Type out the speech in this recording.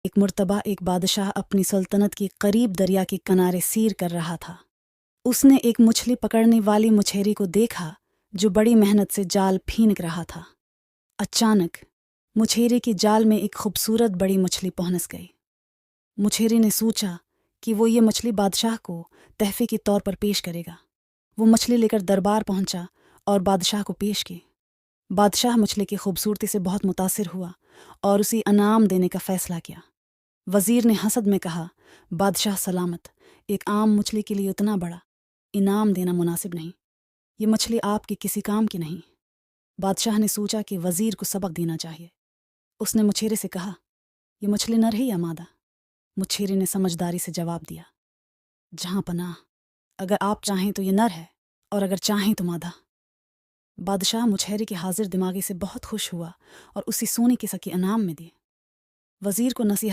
ایک مرتبہ ایک بادشاہ اپنی سلطنت کی قریب دریا کے کنارے سیر کر رہا تھا۔ اس نے ایک مچھلی پکڑنے والی مچھیری کو دیکھا جو بڑی محنت سے جال پھینک رہا تھا۔ اچانک مچھیری کی جال میں ایک خوبصورت بڑی مچھلی پہنچ گئی۔ مچھیری نے سوچا کہ وہ یہ مچھلی بادشاہ کو تحفے کے طور پر پیش کرے گا۔ وہ مچھلی لے کر دربار پہنچا اور بادشاہ کو پیش کی۔ بادشاہ مچھلی کی خوبصورتی سے بہت متاثر ہوا اور اسے انعام دینے کا فیصلہ کیا۔ وزیر نے حسد میں کہا، بادشاہ سلامت، ایک عام مچھلی کے لیے اتنا بڑا انعام دینا مناسب نہیں۔ یہ مچھلی آپ کے کسی کام کی نہیں۔ بادشاہ نے سوچا کہ وزیر کو سبق دینا چاہیے۔ اس نے مچھیرے سے کہا، یہ مچھلی نر ہے یا مادہ؟ مچھیرے نے سمجھداری سے جواب دیا، جہاں پناہ، اگر آپ چاہیں تو یہ نر ہے اور اگر چاہیں تو مادہ۔ بادشاہ مچھیرے کے حاضر دماغی سے بہت خوش ہوا اور اسے سونے کے سکے انعام میں دیے۔ وزیر کو نصیحت